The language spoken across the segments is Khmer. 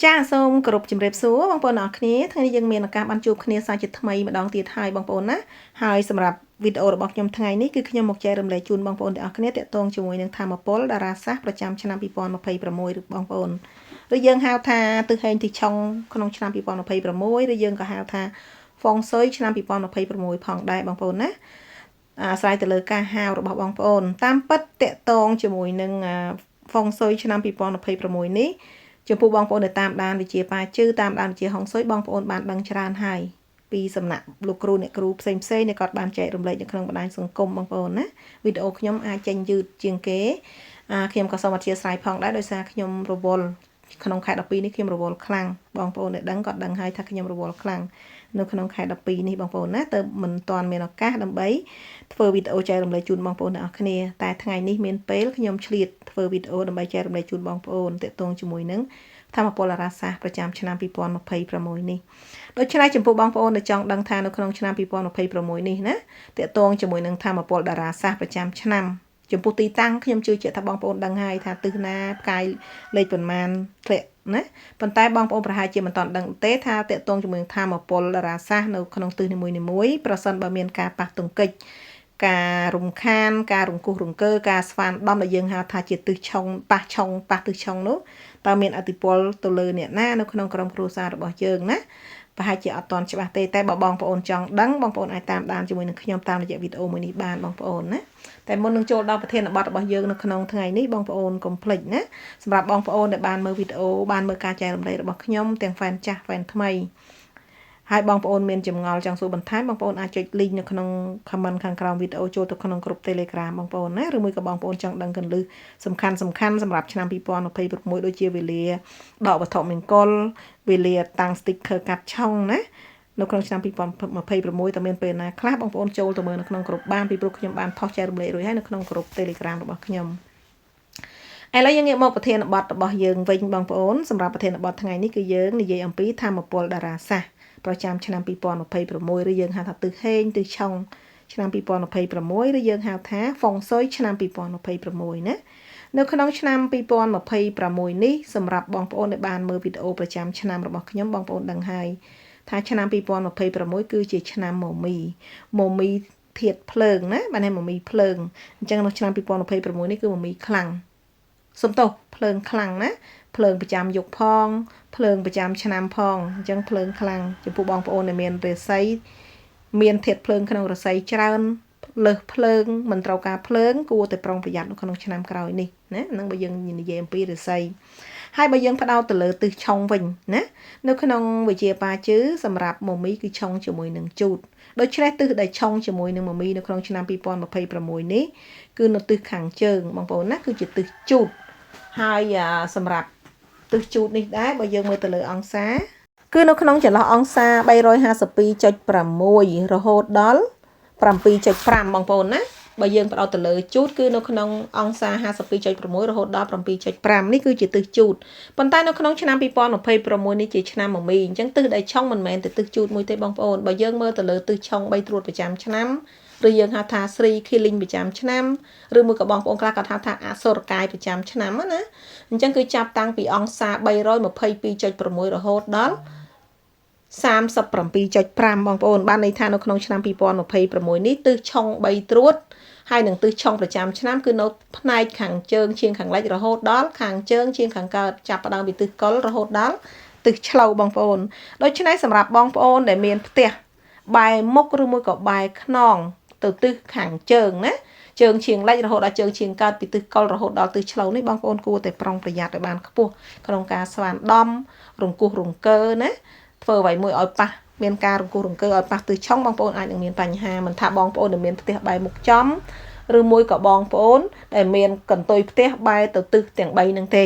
ចាសសូមគោរពជំរាបសួរបងប្អូនអរគ្នាថ្ងៃនេះយើងមានឱកាសបានជួបគ្នាសាជាថ្មីម្ដងទៀតហើយបងប្អូនណាហើយសម្រាប់វីដេអូរបស់ខ្ញុំថ្ងៃនេះគឺខ្ញុំមកចែករំលែកជូនបងប្អូនទាំងអស់គ្នាទាក់ទងជាមួយនឹងធម្មពលតារាសាស្ត្រប្រចាំឆ្នាំ2026ឬបងប្អូនឬយើងហៅថាទិសហេងទីឆុងក្នុងឆ្នាំ2026ឬយើងក៏ហៅថាហ្វុងស៊ុយឆ្នាំ2026ផងដែរបងប្អូនណាអាស្រ័យទៅលើការហៅរបស់បងប្អូនតាមពិតតាក់ទងជាមួយនឹងហ្វុងស៊ុយឆ្នាំ2026នេះចំពោះបងប្អូនដែលតាមដានវិជាប៉ាជឺតាមដានវិជាហុងស៊ុយបងប្អូនបានដឹងច្រើនហើយពីសំណាក់លោកគ្រូអ្នកគ្រូផ្សេងៗដែលគាត់បានចែករំលែកនៅក្នុងបណ្ដាញសង្គមបងប្អូនណាវីដេអូខ្ញុំអាចចេញយឺតជាងគេខ្ញុំក៏សូមអធិស្ឋានផងដែរដោយសារខ្ញុំរវល់ក្នុងខែ12នេះខ្ញុំរវល់ខ្លាំងបងប្អូនដែលដឹងគាត់ដឹងហើយថាខ្ញុំរវល់ខ្លាំងនៅក្នុងខែ12នេះបងប្អូនណាទៅមិនទាន់មានឱកាសដើម្បីធ្វើវីដេអូចែករំលែកជូនបងប្អូនទាំងអស់គ្នាតែថ្ងៃនេះមានពេលខ្ញុំឆ្លៀតធ្វើវីដេអូដើម្បីចែករំលែកជូនបងប្អូនទាក់ទងជាមួយនឹងធម្មពលតារាសាស្ត្រប្រចាំឆ្នាំ2026នេះដូច្នេះចំពោះបងប្អូនដែលចង់ដឹងថានៅក្នុងឆ្នាំ2026នេះណាទាក់ទងជាមួយនឹងធម្មពលតារាសាស្ត្រប្រចាំឆ្នាំចំពោះទីតាំងខ្ញុំជឿជាក់ថាបងប្អូនដឹងហើយថាទិសណាផ្កាយលេខប៉ុន្មានធ្លាក់ណាប៉ុន្តែបងប្អូនប្រហែលជាមិនទាន់ដឹងទេថាតកតងជាមួយនឹងធម្មពលតារាសាស្ត្រនៅក្នុងទិសនីមួយៗប្រសិនបើមានការប៉ះទង្គិចការរំខានការរង្គោះរង្គើការស្វានដំដែលយើងហៅថាជាទិសឆុងប៉ះទិសឆុងនោះតើមានអតិពលទៅលើអ្នកណានៅក្នុងក្រុមគ្រួសាររបស់យើងណាប្រហែលជាអត់ទាន់ច្បាស់ទេតែបើបងប្អូនចង់ដឹងបងប្អូនអាចតាមដានជាមួយនឹងខ្ញុំតាមរយៈវីដេអូមួយនេះបានបងប្អូនណាតែមុននឹងចូលដល់ប្រធានបទរបស់យើងនៅក្នុងថ្ងៃនេះបងប្អូនកុំភ្លេចណាសម្រាប់បងប្អូនដែលបានមើលវីដេអូបានមើលការចែករំលែករបស់ខ្ញុំទាំងហ្វេនចាស់ហ្វេនថ្មីហើយបងប្អូនមានចម្ងល់ចង់សួរបន្ថែមបងប្អូនអាចចុច link នៅក្នុង comment ខាងក្រោមវីដេអូចូលទៅក្នុងក្រុម Telegram បងប្អូនណាឬមួយក៏បងប្អូនចង់ដឹងគន្លឹះសំខាន់សម្រាប់ឆ្នាំ2026ដូចជាវេលាដកវត្ថុមង្គលវេលាតាំង sticker កាត់ឆុងណានៅក្នុងឆ្នាំ2026តើមានពេលណាខ្លះបងប្អូនចូលទៅមើលនៅក្នុងក្រុមបានពីព្រោះខ្ញុំបានផុសចែករំលែករួចហើយនៅក្នុងក្រុម Telegram របស់ខ្ញុំឥឡូវយើងងាកមកប្រធានបទរបស់យើងវិញបងប្អូនសម្រាប់ប្រធានបទថ្ងៃនេះគឺយើងនិយាយអំពីធម្មពលតារាសាស្ត្រប្រចាំឆ្នាំ2026ឬយើងហៅថាទិសហេងទិសឆុងឆ្នាំ2026ឬយើងហៅថាហ្វុងស៊ុយឆ្នាំ2026ណានៅក្នុងឆ្នាំ2026នេះសម្រាប់បងប្អូនដែលបានមើលវីដេអូប្រចាំឆ្នាំរបស់ខ្ញុំបងប្អូនដឹងហើយថាឆ្នាំ2026គឺជាឆ្នាំមមីធាតុភ្លើងណាបានតែមមីភ្លើងអញ្ចឹងនៅឆ្នាំ2026នេះគឺមមីខ្លាំងសំទោសភ្លើងខ្លាំងណាភ្លើងប្រចាំយុគផងភ្លើងប្រចាំឆ្នាំផងអញ្ចឹងភ្លើងខ្លាំងចំពោះបងប្អូនដែលមានរាសីមានធាតុភ្លើងក្នុងរាសីច្រើនលើសភ្លើងមិនត្រូវការភ្លើងគួរតែប្រុងប្រយ័ត្ននៅក្នុងឆ្នាំក្រោយនេះណានឹងបើយើងនិយាយអំពីរាសីហើយបើយើងផ្ដោតទៅលើទិសឆុងវិញណានៅក្នុងវិជាប៉ាជឺសម្រាប់មមីគឺឆុងជាមួយនឹងជូតដូច្នេះទិសដែលឆុងជាមួយនឹងមមីនៅក្នុងឆ្នាំ2026នេះគឺនៅទិសខាងជើងបងប្អូនណាគឺជាទិសជូតហើយសម្រាប់ទិសជូតនេះដែរបើយើងមើលទៅលើអង្សាគឺនៅក្នុងចន្លោះអង្សា352.6រហូតដល់7.5បងប្អូនណាបើយើងផ្ដោតទៅលើជូតគឺនៅក្នុងអង្សា52.6រហូតដល់7.5នេះគឺជាទិសជូតប៉ុន្តែនៅក្នុងឆ្នាំ2026នេះជាឆ្នាំមមីអញ្ចឹងទិសដែលឆុងមិនមែនតែទិសជូតមួយទេបងប្អូនបើយើងមើលទៅលើទិសឆុង3ត្រួតប្រចាំឆ្នាំឬយើងហៅថាស្រីខីលីងប្រចាំឆ្នាំឬមួយក៏បងប្អូនខ្លះគាត់ហៅថាអសុរកាយប្រចាំឆ្នាំណាអញ្ចឹងគឺចាប់តាំងពីអង្សា322.6រហូតដល់37.5បងប្អូនបានន័យថានៅក្នុងឆ្នាំ2026នេះទិសឆុង3ត្រួតហើយនឹងទិសឆុងប្រចាំឆ្នាំគឺនៅផ្នែកខាងជើងឈៀងខាងលិចរហូតដល់ខាងជើងឈៀងខាងកើតចាប់ផ្ដើមពីទិសកុលរហូតដល់ទិសឆ្លូវបងប្អូនដូច្នេះសម្រាប់បងប្អូនដែលមានផ្ទះបែរមុខឬមួយក៏បែរខ្នងទៅទិសខាងជើងណាជើងឈៀងលិចរហូតដល់ជើងឈៀងកើតពីទិសកុលរហូតដល់ទិសឆ្លូវនេះបងប្អូនគួរតែប្រុងប្រយ័ត្នឲ្យបានខ្ពស់ក្នុងការស្វានដំរង្គោះរង្គើណាធ្វើអ្វីមួយឲ្យប៉ះមានការរង្គោះរង្គើឲ្យប៉ះទិសឆុងបងប្អូនអាចនឹងមានបញ្ហាមិនថាបងប្អូនដែលមានផ្ទះបែរមុខចំឬមួយក៏បងប្អូនដែលមានកន្ទុយផ្ទះបែរទៅទិសទាំង3នឹងទេ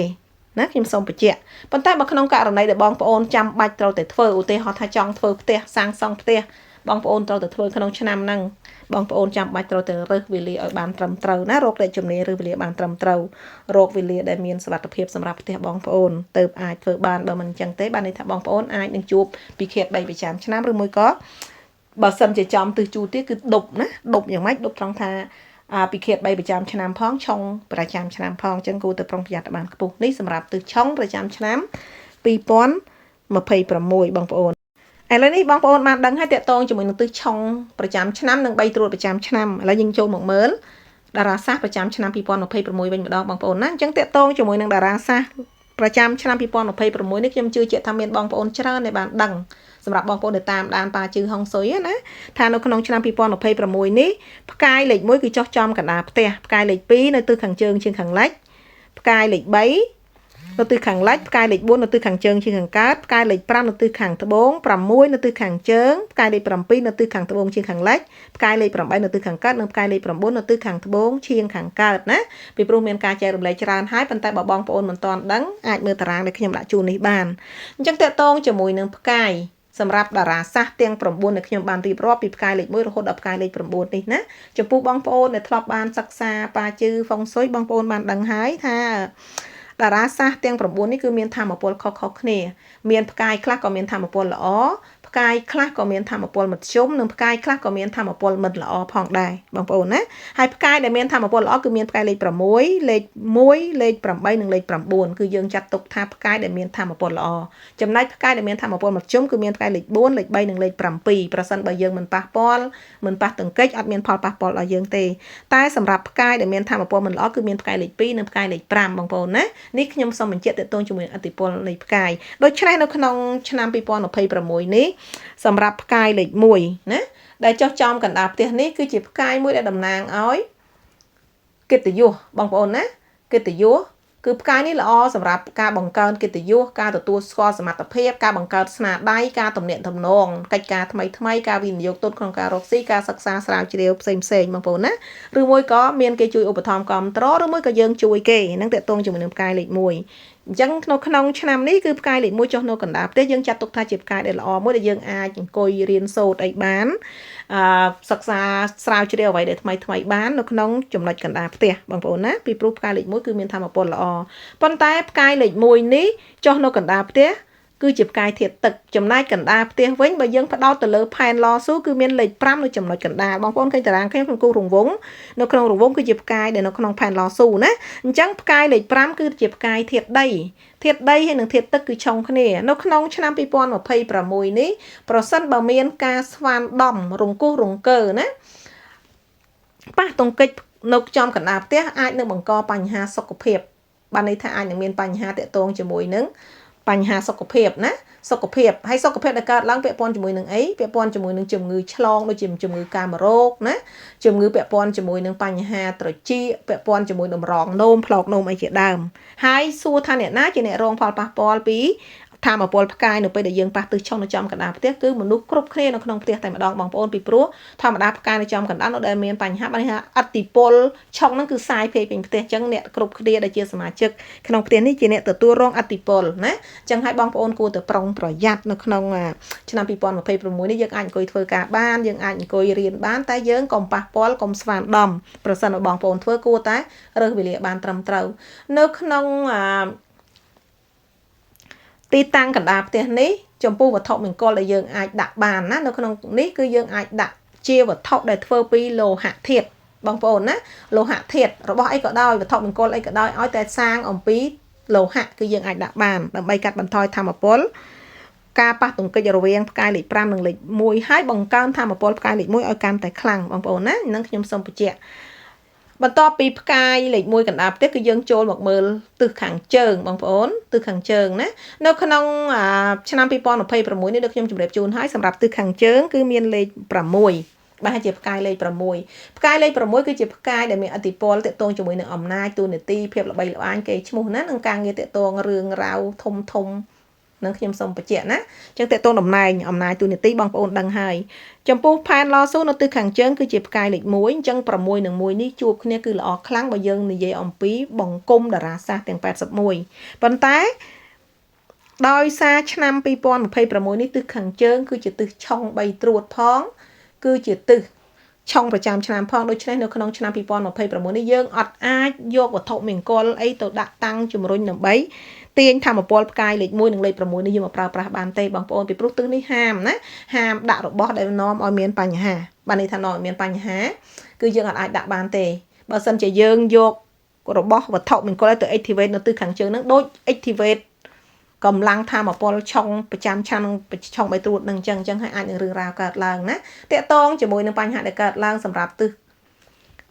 ណាខ្ញុំសូមបញ្ជាក់ប៉ុន្តែបើក្នុងករណីដែលបងប្អូនចាំបាច់ត្រូវតែធ្វើឧទាហរណ៍ថាចង់ធ្វើផ្ទះសាងសង់ផ្ទះបងប្អូនត្រូវតែធ្វើក្នុងឆ្នាំហ្នឹងបងប្អូនចាំបាច់ត្រូវតែរើសវេលាឲ្យបានត្រឹមត្រូវណារកតែជំនាញរើសវេលាបានត្រឹមត្រូវរកវេលាដែលមានសុវត្ថិភាពសម្រាប់ផ្ទះបងប្អូនទៅអាចធ្វើបានបើមិនអញ្ចឹងទេបានន័យថាបងប្អូនអាចនឹងជួបពីខេត3ប្រចាំឆ្នាំឬមួយក៏បើសិនជាចំទិសជូតទៀតគឺដប់ណាដប់យ៉ាងម៉េចដប់ត្រង់ថាពីខេត3ប្រចាំឆ្នាំផងឆុងប្រចាំឆ្នាំផងអញ្ចឹងគួរតែប្រុងប្រយ័ត្នឲ្យបានខ្ពស់នេះសម្រាប់ទិសឆុងប្រចាំឆ្នាំ 2026បងប្អូនឥឡូវនេះបងប្អូនបានដឹងហើយតកតងជាមួយនឹងទិសឆុងប្រចាំឆ្នាំនិង3ត្រួតប្រចាំឆ្នាំឥឡូវយើងចូលមកមើលតារាសាស្ត្រប្រចាំឆ្នាំ2026វិញម្ដងបងប្អូនណាអញ្ចឹងតកតងជាមួយនឹងតារាសាស្ត្រប្រចាំឆ្នាំ2026នេះខ្ញុំជឿជាក់ថាមានបងប្អូនច្រើនដែលបានដឹងសម្រាប់បងប្អូនដែលតាមដានប៉ាជឺហុងស៊ុយណាថានៅក្នុងឆ្នាំ2026នេះផ្កាយលេខ1គឺចុះចំកណ្ដាលផ្ទះផ្កាយលេខ2នៅទិសខាងជើងជាងខាងលិចផ្កាយលេខ3នៅទិសខាងលិចផ្កាយលេខ4នៅទិសខាងជើងជាងខាងកើតផ្កាយលេខ5នៅទិសខាងត្បូង6នៅទិសខាងជើងផ្កាយលេខ7នៅទិសខាងត្បូងជាងខាងលិចផ្កាយលេខ8នៅទិសខាងកើតនិងផ្កាយលេខ9នៅទិសខាងត្បូងជាងខាងកើតណាពីព្រោះមានការចែករំលែកច្រើនហើយប៉ុន្តែបើបងប្អូនមិនទាន់ដឹងអាចមើលតារាងដែលខ្ញុំដាក់ជូននេះបានអញ្ចឹងតកតងជាមួយនឹងផ្កាយសម្រាប់តារាសាស្ត្រទាំង9ដែលខ្ញុំបានរៀបរាប់ពីផ្កាយលេខ1រហូតដល់ផ្កាយលេខ9នេះណាចំពោះបងប្អូនដែលធ្លាប់បានសិក្សាប៉ាជឺហ្វុងស៊ុយបងប្អូនបានដឹងហើយថាតារាសាស្ត្រទាំង9នេះគឺមានធម៌ពលខុសៗគ្នាមានផ្កាយខ្លះក៏មានធម៌ពលល្អផ្កាយខ្លះក៏មានធម៌ពលមធ្យមនិងផ្កាយខ្លះក៏មានធម៌ពលមិនល្អផងដែរបងប្អូនណាហើយផ្កាយដែលមានធម៌ពលល្អគឺមានផ្កាយលេខ6លេខ1លេខ8និងលេខ9គឺយើងចាត់ទុកថាផ្កាយដែលមានធម៌ពលល្អចំណែកផ្កាយដែលមានធម៌ពលមធ្យមគឺមានផ្កាយលេខ4លេខ3និងលេខ7ប្រសិនបើយើងមិនប៉ះពាល់មិនប៉ះទង្គិចអត់មានផលប៉ះពាល់ដល់យើងទេតែសម្រាប់ផ្កាយដែលមានធម៌ពលមិនល្អគឺមានផ្កាយលេខ2និងផ្កាយលេខ5បងប្អូនណានេះខ្ញុំសូមបញ្ជាក់ទាក់ទងជាមួយអតិពលនៃផ្កាយដូច្នេះនៅក្នុងឆ្នាំ2026នេះសម្រាប់ផ្កាយលេខ1ណាដែលចុះចំកណ្ដាលផ្ទះនេះគឺជាផ្កាយមួយដែលតំណាងឲ្យកិត្តិយសបងប្អូនណាកិត្តិយសគឺផ្កាយនេះល្អសម្រាប់ការបង្កើនកិត្តិយសការទទួលស្គាល់សមត្ថភាពការបង្កើតស្នាដៃការទំនាក់ទំនងកិច្ចការថ្មីការវិនិយោគទុនក្នុងការរកស៊ីការសិក្សាស្រាវជ្រាវផ្សេងបងប្អូនណាឬមួយក៏មានគេជួយឧបត្ថម្ភគាំទ្រឬមួយក៏យើងជួយគេនឹងតកតងជាមួយនឹងផ្កាយលេខ1អញ្ចឹងក្នុងឆ្នាំនេះគឺផ្កាយលេខ1ចុះនៅកណ្ដាលផ្ទះយើងចាត់ទុកថាជាផ្កាយដែលល្អមួយដែលយើងអាចអង្គុយរៀនសូត្រអីបានសិក្សាស្រាវជ្រាវអ្វីដែលថ្មីបាននៅក្នុងចំណុចកណ្ដាលផ្ទះបងប្អូនណាពីព្រោះផ្កាយលេខ1គឺមានធម៌ពលល្អប៉ុន្តែផ្កាយលេខ1នេះចុះនៅកណ្ដាលផ្ទះគឺជាផ្កាយធាតុទឹកចំណែកកណ្ដាលផ្ទះវិញបើយើងផ្ដោតទៅលើផែនឡស៊ូគឺមានលេខ5នៅចំណុចកណ្ដាលបងប្អូនឃើញតារាងខ្ញុំក្នុងគូរង្វង់នៅក្នុងរង្វង់គឺជាផ្កាយដែលនៅក្នុងផែនឡស៊ូណាអញ្ចឹងផ្កាយលេខ5គឺជាផ្កាយធាតុដីហើយនិងធាតុទឹកគឺឆុងគ្នានៅក្នុងឆ្នាំ2026នេះប្រសិនបើមានការស្វានដំរង្គោះរង្គើណាប៉ះទង្គិចនៅចំកណ្ដាលផ្ទះអាចនឹងបង្កបញ្ហាសុខភាពបានន័យថាអាចនឹងមានបញ្ហាតាក់ទងជាមួយនឹងបញ្ហាសុខភាពណាសុខភាពហើយសុខភាពដែលកើតឡើងពាក់ព័ន្ធជាមួយនឹងអីពាក់ព័ន្ធជាមួយនឹងជំងឺឆ្លងដូចជាជំងឺកាមរោគណាជំងឺពាក់ព័ន្ធជាមួយនឹងបញ្ហាត្រចៀកពាក់ព័ន្ធជាមួយតម្រងនោមផ្លោកនោមអីជាដើមហើយសួរថាអ្នកណាជាអ្នករងផលប៉ះពាល់ពីធម៌ពលផ្កាយនៅពេលដែលយើងប៉ះទិសឆុងនៅចំកណ្ដាលផ្ទះគឺមនុស្សគ្រប់គ្នានៅក្នុងផ្ទះតែម្ដងបងប្អូនពីព្រោះធម្មតាផ្កាយនៅចំកណ្ដាលនៅដែលមានបញ្ហាបានថាអតិពលឆុងហ្នឹងគឺសាយពេកពេញផ្ទះអញ្ចឹងអ្នកគ្រប់គ្នាដែលជាសមាជិកក្នុងផ្ទះនេះជាអ្នកទទួលរងអតិពលណាអញ្ចឹងហើយបងប្អូនគួរតែប្រុងប្រយ័ត្ននៅក្នុងឆ្នាំ2026នេះយើងអាចអង្គុយធ្វើការបានយើងអាចអង្គុយរៀនបានតែយើងកុំប៉ះពាល់កុំស្វានដំប្រសិនបើបងប្អូនធ្វើគួរតែរើសវេលាបានត្រឹមត្រូវនៅក្នុងទីតាំងកណ្ដាលផ្ទះនេះចំពោះវត្ថុមង្គលដែលយើងអាចដាក់បានណានៅក្នុងនេះគឺយើងអាចដាក់ជាវត្ថុដែលធ្វើពីលោហៈធាតុបងប្អូនណាលោហៈធាតុរបស់អីក៏ដោយវត្ថុមង្គលអីក៏ដោយឲ្យតែសាងអំពីលោហៈគឺយើងអាចដាក់បានដើម្បីកាត់បន្ថយធម៌ពលការប៉ះទង្គិចរវាងផ្កាយលេខ5និងលេខ1ហើយបង្កើនធម៌ពលផ្កាយលេខ1ឲ្យកាន់តែខ្លាំងបងប្អូនណានឹងខ្ញុំសូមបញ្ជាក់បន្ទាប់ពីផ្កាយលេខ1កណ្ដាលផ្ទះគឺយើងចូលមកមើលទិសខាងជើងបងប្អូនទិសខាងជើងណានៅក្នុងឆ្នាំ2026នេះដូចខ្ញុំជម្រាបជូនហើយសម្រាប់ទិសខាងជើងគឺមានលេខ6បាទជាផ្កាយលេខ6ផ្កាយលេខ6គឺជាផ្កាយដែលមានឥទ្ធិពលទាក់ទងជាមួយនឹងអំណាចទូនាទីភាពល្បីល្បាញគេឈ្មោះណានិងការងារទាក់ទងរឿងរ៉ាវធំនឹងខ្ញុំសូមបញ្ជាក់ណាអញ្ចឹងតេតងតំណែងអំណាចទូនាទីបងប្អូនដឹងហើយចំពោះផែនឡស៊ូនៅទិសខាងជើងគឺជាផ្កាយលេខ1អញ្ចឹង6និង1នេះជួបគ្នាគឺល្អខ្លាំងបើយើងនិយាយអំពីបង្គំតារាសាស្ត្រទាំង81ប៉ុន្តែដោយសារឆ្នាំ2026នេះទិសខាងជើងគឺជាទិសឆុង3ត្រួតផងគឺជាទិសឆុងប្រចាំឆ្នាំផងដូច្នេះនៅក្នុងឆ្នាំ2026នេះយើងអត់អាចយកវត្ថុមង្គលអីទៅដាក់តាំងជំរុញដើម្បីទាញធម្មពលផ្កាយលេខ1និងលេខ6នេះយកមកប្រើប្រាស់បានទេបងប្អូនពីព្រោះទិសនេះហាមណាហាមដាក់របស់ដែលនាំឲ្យមានបញ្ហាបានន័យថានាំឲ្យមានបញ្ហាគឺយើងអាចដាក់បានទេបើសិនជាយើងយករបស់វត្ថុមង្គលទៅ activate នៅទិសខាងជើងហ្នឹងដូច activate កម្លាំងធម្មពលឆុងប្រចាំឆ្នាំឆុងបៃត្រួតនឹងអញ្ចឹងហើយអាចនឹងរឿងរ៉ាវកើតឡើងណាតកតងជាមួយនឹងបញ្ហាដែលកើតឡើងសម្រាប់ទិស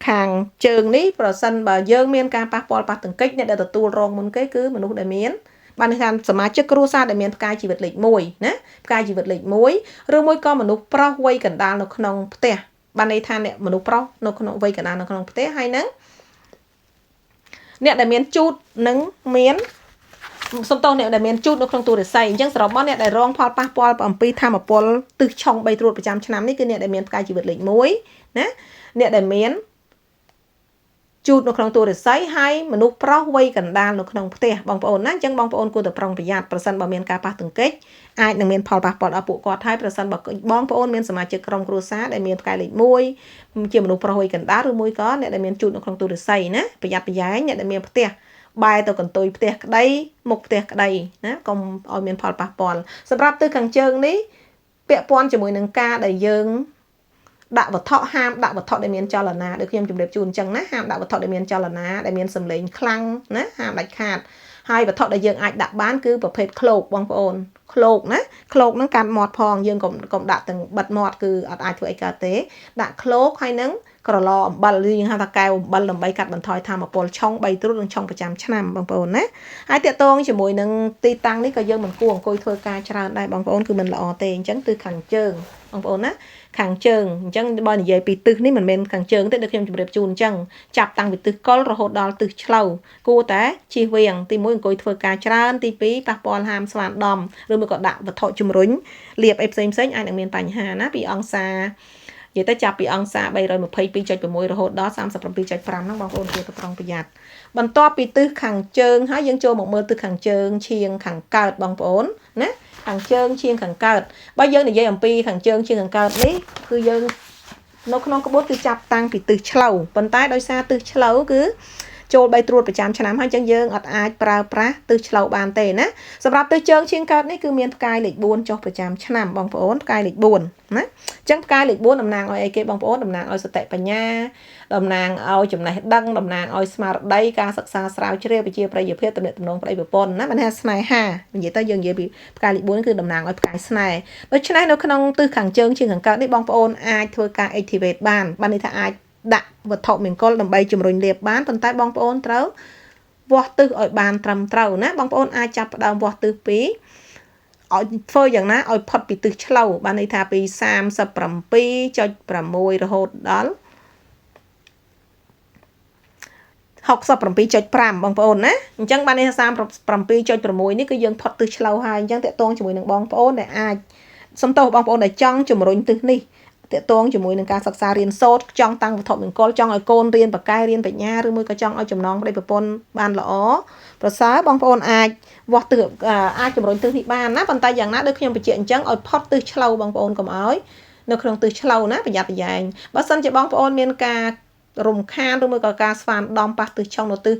ខាងជើងនេះប្រសិនបើយើងមានការប៉ះពាល់ប៉ះទង្គិចអ្នកដែលទទួលរងមុនគេគឺមនុស្សដែលមានបានន័យថាសមាជិកគ្រួសារដែលមានផ្កាយជីវិតលេខ1ណាផ្កាយជីវិតលេខ1ឬមួយក៏មនុស្សប្រុសវ័យកណ្ដាលនៅក្នុងផ្ទះបានន័យថាអ្នកមនុស្សប្រុសនៅក្នុងវ័យកណ្ដាលនៅក្នុងផ្ទះហើយនឹងអ្នកដែលមានជូតនឹងមានសំទោសអ្នកដែលមានជូតនៅក្នុងទូរស័យអញ្ចឹងសរុបមកអ្នកដែលរងផលប៉ះពាល់អំពីធម្មពលទិសឆុង3ត្រួតប្រចាំឆ្នាំនេះគឺអ្នកដែលមានផ្កាយជីវិតលេខ1ណាអ្នកដែលមានជូតនៅក្នុងទូរស័យហើយមនុស្សប្រុសវ័យកណ្ដាលនៅក្នុងផ្ទះបងប្អូនណាអញ្ចឹងបងប្អូនគួរតែប្រុងប្រយ័ត្នប្រសិនបើមានការប៉ះទង្គិចអាចនឹងមានផលប៉ះពាល់ដល់ពួកគាត់ហើយប្រសិនបើបងប្អូនមានសមាជិកក្រុមគ្រួសារដែលមានផ្កាយលេខ1ជាមនុស្សប្រុសវ័យកណ្ដាលឬមួយក៏អ្នកដែលមានជូតនៅក្នុងទូរស័យណាប្រយ័ត្នប្រយែងអ្នកដែលមានផ្ទះបែរទៅកន្ទុយផ្ទះក្តីមុខផ្ទះក្តីណាកុំឲ្យមានផលប៉ះពាល់សម្រាប់ទិសខាងជើងនេះពាក់ព័ន្ធជាមួយនឹងការដែលយើងដាក់វត្ថុហាមដាក់វត្ថុដែលមានចលនាដូចខ្ញុំជម្រាបជូនអញ្ចឹងណាហាមដាក់វត្ថុដែលមានចលនាដែលមានសម្លេងខ្លាំងណាហាមដាច់ខាតហើយវត្ថុដែលយើងអាចដាក់បានគឺប្រភេទឃ្លោកបងប្អូនឃ្លោកណាឃ្លោកហ្នឹងកាន់មាត់ផងយើងកុំដាក់ទាំងបិទមាត់គឺអត់អាចធ្វើអីកើតទេដាក់ឃ្លោកហើយនឹងក្រឡអំបិលយើងហៅថាកែវអំបិលដើម្បីកាត់បន្ថយធម្មពលឆុង3ត្រួតនិងឆុងប្រចាំឆ្នាំបងប្អូនណាហើយតាក់ទងជាមួយនឹងទីតាំងនេះក៏យើងមិនគួរអង្គុយធ្វើការច្រើនដែរបងប្អូនគឺមិនល្អទេអញ្ចឹងទិសខាងជើងបងប្អូនណាខាងជើងអញ្ចឹងបើនិយាយពីទិសនេះមិនមែនខាងជើងទេដូចខ្ញុំជម្រាបជូនអញ្ចឹងចាប់តាំងពីទិសកុលរហូតដល់ទិសឆ្លូវគួរតែជៀសវាងទី1អង្គុយធ្វើការច្រើនទី2ប៉ះពាល់ហាមស្វានដំឬមួយក៏ដាក់វត្ថុជំរុញលាបអីផ្សេងអាចនឹងមានបញ្ហាណាពីអង្សានិយាយទៅចាប់ពីអង្សា322.6រហូតដល់37.5ហ្នឹងបងប្អូនគួរតែប្រុងប្រយ័ត្នបន្ទាប់ពីទិសខាងជើងហើយយើងចូលមកមើលទិសខាងជើងឈៀងខាងកើតបងប្អូនណាខាងជើងឈៀងខាងកើតបើយើងនិយាយអំពីខាងជើងឈៀងខាងកើតនេះគឺយើងនៅក្នុងក្បួនគឺចាប់តាំងពីទិសឆ្លូវប៉ុន្តែដោយសារទិសឆ្លូវគឺចូល3ត្រួតប្រចាំឆ្នាំហើយអញ្ចឹងយើងអត់អាចប្រើប្រាស់ទិសឆ្លូវបានទេណាសម្រាប់ទិសជើងឈៀងកើតនេះគឺមានផ្កាយលេខ4ចុះប្រចាំឆ្នាំបងប្អូនផ្កាយលេខ4ណាអញ្ចឹងផ្កាយលេខ4តំណាងឲ្យអីគេបងប្អូនតំណាងឲ្យសតិបញ្ញាតំណាងឲ្យចំណេះដឹងតំណាងឲ្យស្មារតីការសិក្សាស្រាវជ្រាវវិជ្ជាប្រយោជន៍ភាពទំនាក់ទំនងប្តីប្រពន្ធណាមិនថាស្នេហានិយាយទៅយើងនិយាយពីផ្កាយលេខ4គឺតំណាងឲ្យផ្កាយស្នេហ៍ដូច្នេះនៅក្នុងទិសខាងជើងឈៀងខាងកើតនេះបងប្អូនអាចធ្វើការ activate បានន័យថាអាចដាក់វត្ថុមង្គលដើម្បីជំរុញលាភបានប៉ុន្តែបងប្អូនត្រូវវាស់ទិសឲ្យបានត្រឹមត្រូវណាបងប្អូនអាចចាប់ផ្ដើមវាស់ទិសពីឲ្យធ្វើយ៉ាងណាឲ្យផុតពីទិសឆ្លូវបានន័យថាពី37.6រហូតដល់67.5បងប្អូនណាអញ្ចឹងបានន័យថា37.6នេះគឺយើងផុតទិសឆ្លូវហើយអញ្ចឹងតកតងជាមួយនឹងបងប្អូនដែលអាចសំទោសបងប្អូនដែលចង់ជំរុញទិសនេះតកតងជាមួយនឹងការសិក្សារៀនសូត្រចង់តាំងវត្ថុមង្គលចង់ឲ្យកូនរៀនបកាយរៀនបញ្ញាឬមួយក៏ចង់ឲ្យចំណងប្តីប្រពន្ធបានល្អប្រសើរបងប្អូនអាចវាស់ទិសអាចជំរុញទិសនេះបានណាប៉ុន្តែយ៉ាងណាដូចខ្ញុំបញ្ជាក់អញ្ចឹងឲ្យផុតទិសឆ្លូវបងប្អូនកុំឲ្យនៅក្នុងទិសឆ្លូវណាប្រយ័ត្នប្រយែងបើសិនជាបងប្អូនមានការរំខានឬមួយក៏ការស្វានដំប៉ះទិសឆុងនៅទិស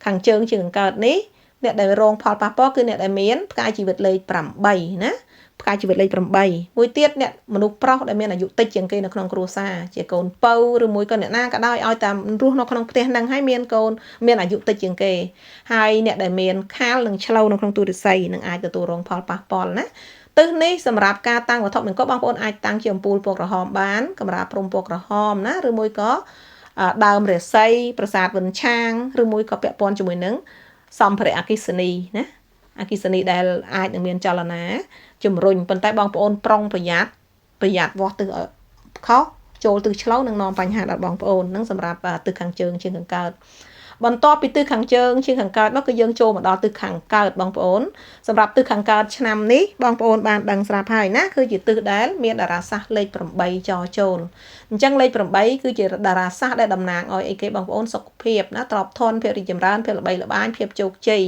ខាងជើងជាងកើតនេះអ្នកដែលរងផលប៉ះពាល់គឺអ្នកដែលមានផ្កាយជីវិតលេខ8ណាផ្កាយជីវិតលេខ8មួយទៀតអ្នកមនុស្សប្រុសដែលមានអាយុតិចជាងគេនៅក្នុងគ្រួសារជាកូនពៅឬមួយក៏អ្នកណាក៏ដោយឲ្យតាមរស់នៅក្នុងផ្ទះហ្នឹងហើយមានកូនមានអាយុតិចជាងគេហើយអ្នកដែលមានខាលនិងឆ្លូវនៅក្នុងទូរស័យនឹងអាចទទួលរងផលប៉ះពាល់ណាទិសនេះសម្រាប់ការតាំងវត្ថុមង្គលបងប្អូនអាចតាំងជាអំពូលពណ៌ក្រហមបានកម្រាលព្រំពណ៌ក្រហមណាឬមួយក៏ដើមរាសីប្រាសាទវិនឆាងឬមួយក៏ពាក់ព័ន្ធជាមួយនឹងសម្ភារៈអគ្គិសនីណាអគ្គិសនីដែលអាចនឹងមានចលនាជំរុញប៉ុន្តែបងប្អូនប្រុងប្រយ័ត្នវាស់ទិសខុសចូលទិសឆ្លូវនឹងនាំបញ្ហាដល់បងប្អូននឹងសម្រាប់ទិសខាងជើងជាងខាងកើតបន្ទាប់ពីទិសខាងជើងជាងខាងកើតនោះគឺយើងចូលមកដល់ទិសខាងកើតបងប្អូនសម្រាប់ទិសខាងកើតឆ្នាំនេះបងប្អូនបានដឹងស្រាប់ហើយណាគឺជាទិសដែលមានតារាសាស្ត្រលេខ8ចចូលអញ្ចឹងលេខ8គឺជាតារាសាស្ត្រដែលតំណាងឲ្យអីគេបងប្អូនសុខភាពណាទ្រព្យធនភាពរីកចម្រើនភាពល្បីល្បាញភាពជោគជ័យ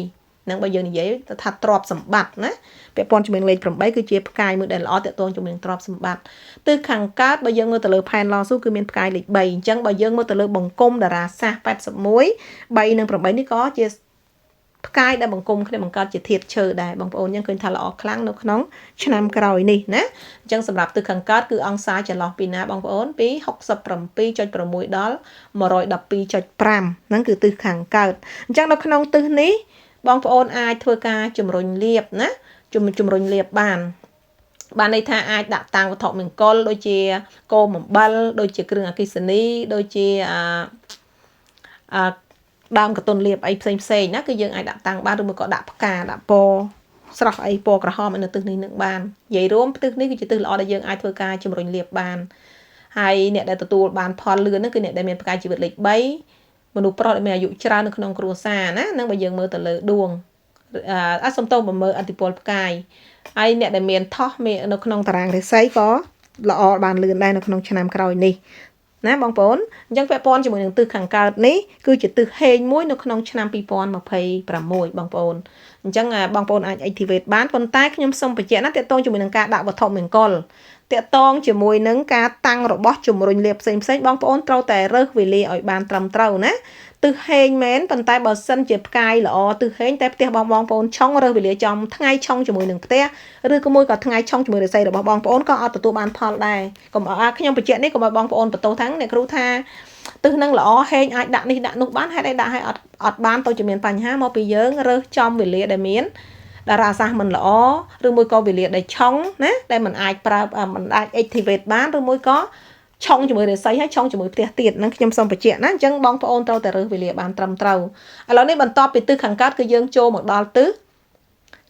នឹងបើយើងនិយាយថាទ្រព្យសម្បត្តិណាពាក់ព័ន្ធជាមួយលេខ8គឺជាផ្កាយមួយដែលល្អតាក់ទងជាមួយនឹងទ្រព្យសម្បត្តិទិសខាងកើតបើយើងមើលទៅលើផែនឡស៊ូគឺមានផ្កាយលេខ3អញ្ចឹងបើយើងមើលទៅលើបង្គំតារាសាស្ត្រ81 3និង8នេះក៏ជាផ្កាយដែលបង្គំគ្នាបង្កើតជាធាតុឈើដែរបងប្អូនយើងឃើញថាល្អខ្លាំងនៅក្នុងឆ្នាំក្រោយនេះណាអញ្ចឹងសម្រាប់ទិសខាងកើតគឺអង្សាចន្លោះពីណាបងប្អូនពី67.6ដល់112.5ហ្នឹងគឺទិសខាងកើតអញ្ចឹងនៅក្នុងទិសនេះ បងប្អូនអាចធ្វើការជំរុញលាបណាជំរុញលាបបានន័យថាអាចដាក់តាំងវត្ថុមង្គលដូចជាគោមអំបិលដូចជាគ្រឿងអគ្គិសនីដូចជាដើមកតុនលាបអីផ្សេងណាគឺយើងអាចដាក់តាំងបានឬមួយក៏ដាក់ផ្កាដាក់ពណ៌ស្រស់អីពណ៌ក្រហមនៅទិសនេះនឹងបាននិយាយរួមទិសនេះគឺជាទិសល្អដែលយើងអាចធ្វើការជំរុញលាបបានហើយអ្នកដែលទទួលបានផលលឿនហ្នឹងគឺអ្នកដែលមានផ្កាយជីវិតលេខ3មនុស្សប្រុសដែលមានអាយុច្រើននៅក្នុងគ្រួសារណានឹងបើយើងមើលទៅលើដួងសំទោសមើលអតិពលផ្កាយហើយអ្នកដែលមានថោះមាននៅក្នុងតារាងរាសីក៏ល្អបានលឿនដែរនៅក្នុងឆ្នាំក្រោយនេះណាបងប្អូនអញ្ចឹងពាក់ព័ន្ធជាមួយនឹងទិសខាងកើតនេះគឺជាទិសហេងមួយនៅក្នុងឆ្នាំ2026បងប្អូនអញ្ចឹងបងប្អូនអាច activate បានប៉ុន្តែខ្ញុំសូមបញ្ជាក់ណាតើតើតងជាមួយនឹងការដាក់វត្ថុមង្គលតកតងជាមួយនឹងការតាំងរបស់ជំរុញលាបផ្សេងបងប្អូនត្រូវតែរើសវេលាឲ្យបានត្រឹមត្រូវណាទិសហេងមែនប៉ុន្តែបើសិនជាផ្កាយល្អទិសហេងតែផ្ទះបងប្អូនឆុងរើសវេលាចំថ្ងៃឆុងជាមួយនឹងផ្ទះឬក៏មួយក៏ថ្ងៃឆុងជាមួយរាសីរបស់បងប្អូនក៏អត់ទទួលបានផលដែរកុំខ្ញុំបញ្ជាក់នេះកុំឲ្យបងប្អូនបន្ទោសថាអ្នកគ្រូថាទិសនឹងល្អហេងអាចដាក់នេះដាក់នោះបានហេតុអីដាក់ឲ្យអត់បានទៅជាមានបញ្ហាមកពីយើងរើសចំវេលាដែលមានតារាសាស្ត្រមិនល្អឬមួយក៏វេលាដែលឆុងណាដែលមិនអាចប្រើមិនអាច activate បានឬមួយក៏ឆុងជាមួយរាសីហើយឆុងជាមួយផ្ទះទៀតហ្នឹងខ្ញុំសូមបញ្ជាក់ណាអញ្ចឹងបងប្អូនត្រូវតែរើសវេលាបានត្រឹមត្រូវឥឡូវនេះបន្ទាប់ពីទិសខាងកើតគឺយើងចូលមកដល់ទិស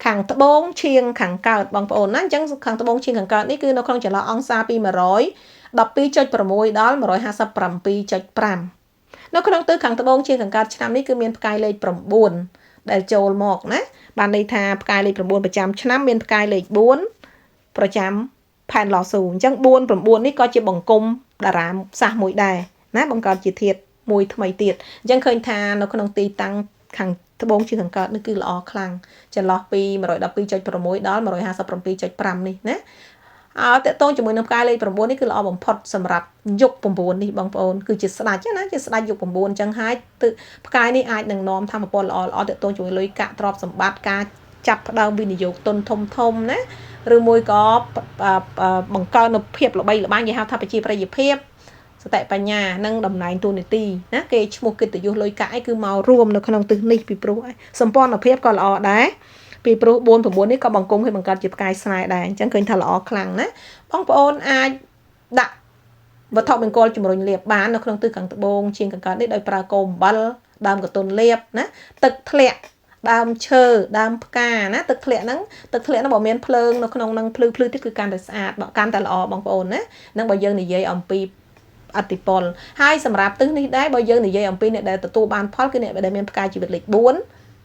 ខាងត្បូងឈៀងខាងកើតបងប្អូនណាអញ្ចឹងខាងត្បូងឈៀងខាងកើតនេះគឺនៅក្នុងចន្លោះអង្សាពី112.6ដល់157.5នៅក្នុងទិសខាងត្បូងឈៀងខាងកើតឆ្នាំនេះគឺមានផ្កាយលេខ9ដែលចូលមកណាបានន័យថាផ្កាយលេខ9ប្រចាំឆ្នាំមានផ្កាយលេខ4ប្រចាំផែនឡស៊ូអញ្ចឹង4 9នេះក៏ជាបង្គំតារាសាសមួយដែរណាបង្កើតជាធាតុមួយថ្មីទៀតអញ្ចឹងឃើញថានៅក្នុងទីតាំងខាងត្បូងជាខាងកើតនេះគឺល្អខ្លាំងចន្លោះពី112.6ដល់157.5នេះណាតកតងជាមួយនឹងផ្កាយលេខ9នេះគឺល្អបំផុតសម្រាប់យុគ9នេះបងប្អូនគឺជាស្ដាច់ណាជាស្ដាច់យុគ9អញ្ចឹងហើយផ្កាយនេះអាចនឹងនាំធម្មពលល្អតកតងជាមួយលុយកាក់ទ្រព្យសម្បត្តិការចាប់ផ្ដើមវិនិយោគទុនធំណាឬមួយក៏បង្កើននូវភាពល្បីល្បាញគេហៅថាប្រជាប្រិយភាពសតិបញ្ញានិងតំណែងតួនាទីណាគេឈ្មោះកិត្តិយសលុយកាក់អីគឺមករួមនៅក្នុងទិសនេះពីព្រោះសម្ព័ន្ធភាពក៏ល្អដែរពីព្រោះ4 9នេះក៏បង្គំឲ្យបង្កើតជាផ្កាយស្នេហ៍ដែរអញ្ចឹងឃើញថាល្អខ្លាំងណាបងប្អូនអាចដាក់វត្ថុមង្គលជំរុញលាបបាននៅក្នុងទិសខាងត្បូងជាងខាងកើតនេះដោយប្រើគោអំបិលដើមកតុនលាបណាទឹកធ្លាក់ដើមឈើដើមផ្កាណាទឹកធ្លាក់ហ្នឹងបើមានភ្លើងនៅក្នុងហ្នឹងភ្លឺទៀតគឺកាន់តែស្អាតកាន់តែល្អបងប្អូនណានឹងបើយើងនិយាយអំពីអតិពលហើយសម្រាប់ទិសនេះដែរបើយើងនិយាយអំពីអ្នកដែលទទួលបានផលគឺអ្នកដែលមានផ្កាយជីវិតលេខ4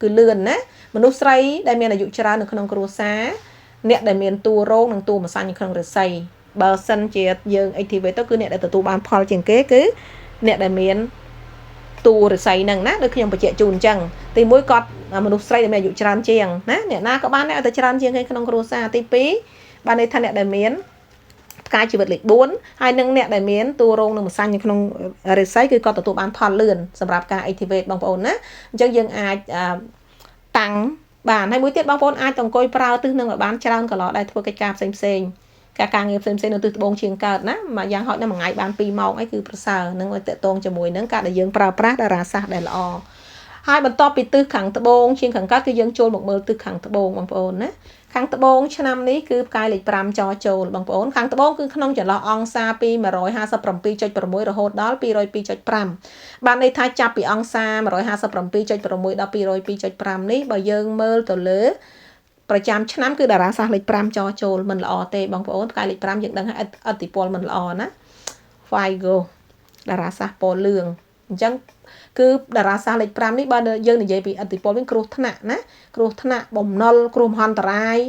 គឺលឿនណាមនុស្សស្រីដែលមានអាយុច្រើននៅក្នុងគ្រួសារអ្នកដែលមានតួរោងនិងតួម្សាញ់នៅក្នុងរាសីបើសិនជាយើង activate ទៅគឺអ្នកដែលទទួលបានផលជាងគេគឺអ្នកដែលមានតួរាសីហ្នឹងណាដូចខ្ញុំបញ្ជាក់ជូនអញ្ចឹងទី1គាត់មនុស្សស្រីដែលមានអាយុច្រើនជាងណាអ្នកណាក៏បានដែរតែច្រើនជាងគេក្នុងគ្រួសារទី2បានន័យថាអ្នកដែលមានផ្កាយជីវិតលេខ4ហើយនឹងអ្នកដែលមានតួរោងនិងម្សាញ់នៅក្នុងរាសីគឺគាត់ទទួលបានផលលឿនសម្រាប់ការ activate បងប្អូនណាអញ្ចឹងយើងអាចតាំងបានហើយមួយទៀតបងប្អូនអាចអង្គុយប្រើទិសនឹងឲ្យបានច្រើនក៏ល្អដែរធ្វើកិច្ចការផ្សេងការងារផ្សេងនៅទិសត្បូងជាងកើតណាមកយ៉ាងហោចណាស់មួយថ្ងៃបាន2ម៉ោងអីគឺប្រសើរនឹងឲ្យតកតងជាមួយនឹងការដែលយើងប្រើប្រាស់តារាសាស្ត្រដែលល្អហើយបន្ទាប់ពីទិសខាងត្បូងជាងខាងកើតគឺយើងចូលមកមើលទិសខាងត្បូងបងប្អូនណាខាងត្បូងឆ្នាំនេះគឺផ្កាយលេខ5ចរចូលបងប្អូនខាងត្បូងគឺក្នុងចន្លោះអង្សាពី157.6រហូតដល់202.5បានន័យថាចាប់ពីអង្សា157.6ដល់202.5នេះបើយើងមើលទៅលើប្រចាំឆ្នាំគឺតារាសាស្ត្រលេខ5ចរចូលមិនល្អទេបងប្អូនផ្កាយលេខ5យើងដឹងហើយអតិពលមិនល្អណា Figo តារាសាស្ត្រពណ៌លឿងអញ្ចឹងគឺតារាសាស្ត្រលេខ5នេះបើយើងនិយាយពីអតិពលវិញគ្រោះថ្នាក់ណាគ្រោះថ្នាក់បំណុលគ្រោះមហន្តរាយ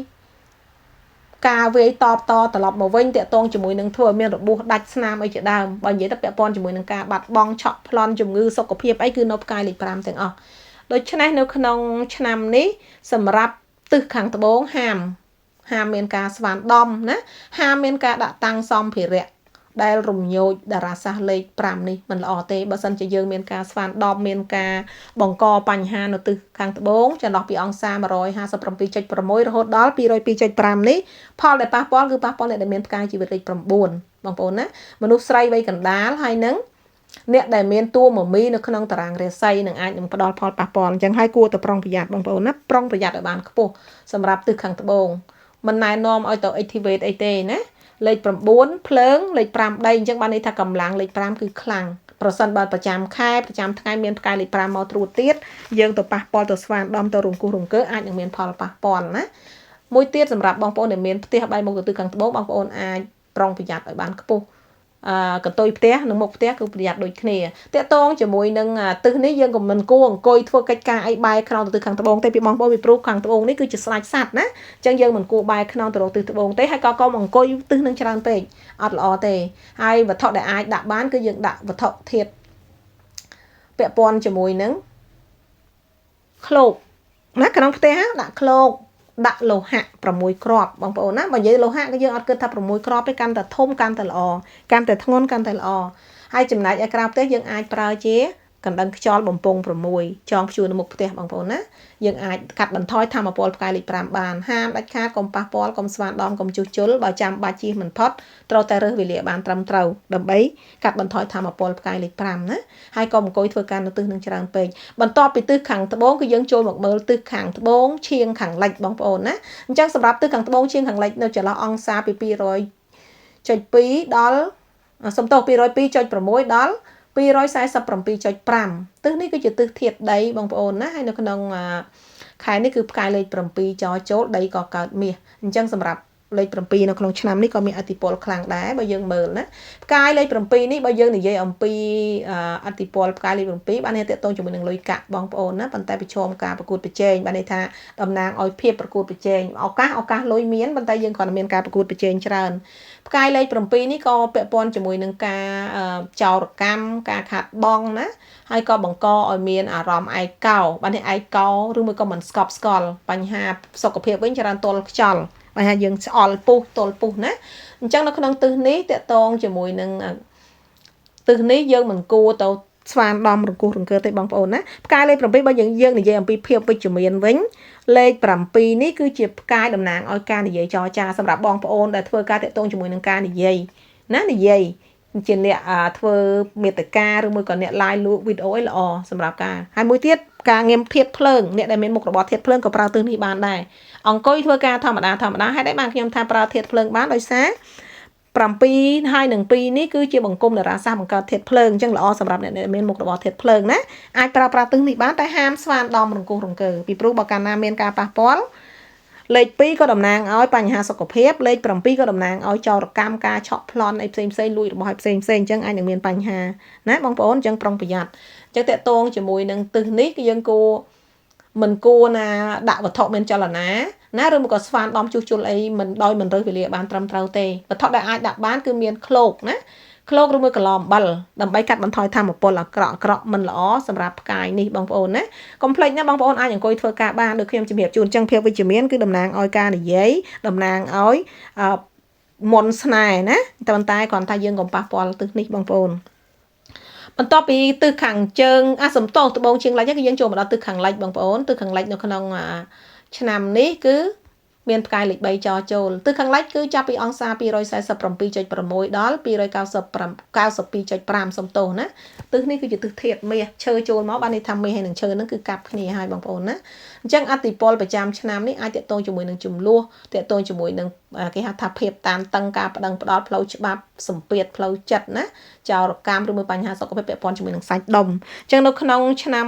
ការវាយតបត្រឡប់មកវិញតាក់ទងជាមួយនឹងធ្វើឲ្យមានរបួសដាច់ស្នាមអីជាដើមបើនិយាយទៅពាក់ព័ន្ធជាមួយនឹងការបាត់បង់ឆក់ប្លន់ជំងឺសុខភាពអីគឺនៅផ្កាយលេខ5ទាំងអស់ដូច្នេះនៅក្នុងឆ្នាំនេះសម្រាប់ទិសខាងត្បូងហាមមានការស្វានដំណាហាមមានការដាក់តាំងសម្ភារៈដែលរំញោចតារាសាស្ត្រលេខ5នេះមិនល្អទេបើសិនជាយើងមានការស្វានដំមានការបង្កបញ្ហានៅទិសខាងត្បូងចន្លោះពីអង្សា157.6រហូតដល់202.5នេះផលដែលប៉ះពាល់គឺប៉ះពាល់អ្នកដែលមានផ្កាយជីវិតលេខ9បងប្អូនណាមនុស្សស្រីវ័យកណ្ដាលហើយនឹង អ្នកដែលមានតួមមីនៅក្នុងតារាងរាសីនឹងអាចនឹងផ្ដល់ផលប៉ះពាល់អញ្ចឹងហើយគួរតែប្រុងប្រយ័ត្នបងប្អូនណាប្រុងប្រយ័ត្នឲ្យបានខ្ពស់សម្រាប់ទិសខាងត្បូងមិនណែនាំឲ្យទៅ activate អីទេណាលេខ9ភ្លើងលេខ5ដីអញ្ចឹងបានន័យថាកម្លាំងលេខ5គឺខ្លាំងប្រសិនបើប្រចាំខែប្រចាំថ្ងៃមានផ្កាយលេខ5មកត្រួតទៀតយើងទៅប៉ះពាល់ទៅស្វានដំទៅរង្គោះរង្គើអាចនឹងមានផលប៉ះពាល់ណាមួយទៀតសម្រាប់បងប្អូនដែលមានផ្ទះបែរមុខទៅទិសខាងត្បូងបងប្អូនអាចប្រុងប្រយ័ត្នឲ្យបានខ្ពស់កន្ទុយផ្ទះនិងមុខផ្ទះគឺប្រយ័ត្នដូចគ្នាតាក់ទងជាមួយនឹងទិសនេះយើងក៏មិនគួរអង្គុយធ្វើកិច្ចការអីបែរខ្នងទៅទិសខាងត្បូងទេពីបងប្អូនពីព្រោះខាងត្បូងនេះគឺជាស្លាច់សัตว์ណាអញ្ចឹងយើងមិនគួរបែរខ្នងទៅរកទិសត្បូងទេហើយក៏កុំអង្គុយទិសនឹងច្រើនពេកអត់ល្អទេហើយវត្ថុដែលអាចដាក់បានគឺយើងដាក់វត្ថុធាតុពាក់ព័ន្ធជាមួយនឹងឃ្លោកណាក្នុងផ្ទះដាក់ឃ្លោកដាក់លោហៈ6គ្រាប់បងប្អូនណាបើនិយាយលោហៈគឺយើងអត់គិតថា6គ្រាប់ទេកាន់តែធំកាន់តែល្អកាន់តែធ្ងន់កាន់តែល្អហើយចំណែកឯក្រៅផ្ទះយើងអាចប្រើជាកណ្ដឹងខ្យល់បំពង់6ចងព្យួរនៅមុខផ្ទះបងប្អូនណាយើងអាចកាត់បន្ថយធម្មពលផ្កាយលេខ5បានហាមដាច់ខាតកុំប៉ះពាល់កុំស្វានដំកុំជួសជុលបើចាំបាច់ជិះមិនផុតត្រូវតែរើសវេលាបានត្រឹមត្រូវដើម្បីកាត់បន្ថយធម្មពលផ្កាយលេខ5ណាហើយកុំអង្គុយធ្វើការនៅទិសនឹងច្រើនពេកបន្ទាប់ពីទិសខាងត្បូងគឺយើងចូលមកមើលទិសខាងត្បូងឈៀងខាងលិចបងប្អូនណាអញ្ចឹងសម្រាប់ទិសខាងត្បូងឈៀងខាងលិចនៅចន្លោះអង្សាពី200.2ដល់សំទោស202.6ដល់247.5ទិសនេះគឺជាទិសធាតុដីបងប្អូនណាហើយនៅក្នុងខែនេះគឺផ្កាយលេខ7ចចូលដីក៏កើតមាសអញ្ចឹងសម្រាប់លេខ7នៅក្នុងឆ្នាំនេះក៏មានឥទ្ធិពលខ្លាំងដែរបើយើងមើលណាផ្កាយលេខ7នេះបើយើងនិយាយអំពីឥទ្ធិពលផ្កាយលេខ7បាននេះតេតងជាមួយនឹងលុយកាក់បងប្អូនណាប៉ុន្តែប្រឈមការប្រកួតប្រជែងបានន័យថាតំណាងឲ្យភាពប្រកួតប្រជែងឱកាសលុយមានប៉ុន្តែយើងគ្រាន់តែមានការប្រកួតប្រជែងច្រើនផ្កាយលេខ7នេះក៏ពាក់ព័ន្ធជាមួយនឹងការចោរកម្មការខាត់បងណាហើយក៏បង្កឲ្យមានអារម្មណ៍ឯកោបាននេះឯកោឬមួយក៏មិនស្កប់ស្កល់បញ្ហាសុខភាពវិញច្រើនទល់ខ្យល់បញ្ហាយើងស្អល់ពុះទល់ពុះណាអញ្ចឹងនៅក្នុងទិសនេះតកតងជាមួយនឹងទិសនេះយើងមិនគួរទៅស្វានដំរង្គោះរង្គើទេបងប្អូនណាផ្កាយលេខ7បើយើងនិយាយអំពីភាពវិជ្ជមានវិញលេខ7នេះគឺជាផ្កាយតំណាងឲ្យការនិយាយចរចាសម្រាប់បងប្អូនដែលធ្វើការតកតងជាមួយនឹងការនិយាយណានិយាយជាអ្នកធ្វើមេតិកាឬមួយក៏អ្នក live លក់វីដេអូឲ្យល្អសម្រាប់ការហើយមួយទៀតការងារធាតុភ្លើងអ្នកដែលមានមុខរបរធាតុភ្លើងក៏ប្រើទិសនេះបានដែរអង្គុយធ្វើការធម្មតាហើយដែលបានខ្ញុំថាប្រើធាតុភ្លើងបានដោយសារ7ហើយនឹង2នេះគឺជាបង្គំតារាសាស្ត្របង្កើតធាតុភ្លើងអញ្ចឹងល្អសម្រាប់អ្នកដែលមានមុខរបរធាតុភ្លើងណាអាចប្រើប្រាស់ទិសនេះបានតែហាមស្វានដំរង្គោះរង្គើពីព្រោះបើកាលណាមានការប៉ះពាល់លេខ2ក៏តំណាងឲ្យបញ្ហាសុខភាពលេខ7ក៏តំណាងឲ្យចោរកម្មការឆក់ប្លន់អីផ្សេងលួចរបស់ឲ្យផ្សេងអញ្ចឹងអាចនឹងមានបញ្ហាណាបងប្អូនអញ្ចឹងប្រុងប្រយ័ត្នអញ្ចឹងតកតងជាមួយនឹងទិសនេះគឺយើងគួរមិនគួរណាដាក់វត្ថុមានចលនាណាឬមកក៏ស្វានដំជួសជុលអីមិនដោយមិនរើសវេលាបានត្រឹមត្រូវទេវត្ថុដែលអាចដាក់បានគឺមានឃ្លោកណាឃ្លោកឬមួយកន្លអំបិលដើម្បីកាត់បន្ថយធម្មពលអាក្រក់មិនល្អសម្រាប់ផ្កាយនេះបងប្អូនណាកុំភ្លេចណាបងប្អូនអាចអង្គុយធ្វើការបានដូចខ្ញុំជំរាបជូនអញ្ចឹងភាពវិជ្ជមានគឺតំណាងឲ្យការនិយាយតំណាងឲ្យមន្តស្នេហ៍ណាតែគ្រាន់តែយើងកុំប៉ះពាល់ទិសនេះបងប្អូនបន្ទាប់ពីទិសខាងជើងសំទោសត្បូងជើងលិចគឺយើងចូលមកដល់ទិសខាងលិចបងប្អូនទិសខាងលិចនៅក្នុងឆ្នាំនេះគឺមានផ្កាយលេខ3ចចូលទិសខាងលិចគឺចាប់ពីអង្សា247.6ដល់292.5សំទោសណាទិសនេះគឺជាទិសធាតុមាសឈើចូលមកបានន័យថាមាសហើយនឹងឈើហ្នឹងគឺកាប់គ្នាហើយបងប្អូនណាអញ្ចឹងអតិពលប្រចាំឆ្នាំនេះអាចតកតងជាមួយនឹងចំនួនតកតងជាមួយនឹងគេហៅថាភាពតានតឹងការប្តឹងផ្ដាល់ផ្លូវច្បាប់សម្ពាធផ្លូវចិត្តណាចោរកម្មឬមួយបញ្ហាសុខភាពពាក់ព័ន្ធជាមួយនឹងសាច់ដុំអញ្ចឹងនៅក្នុងឆ្នាំ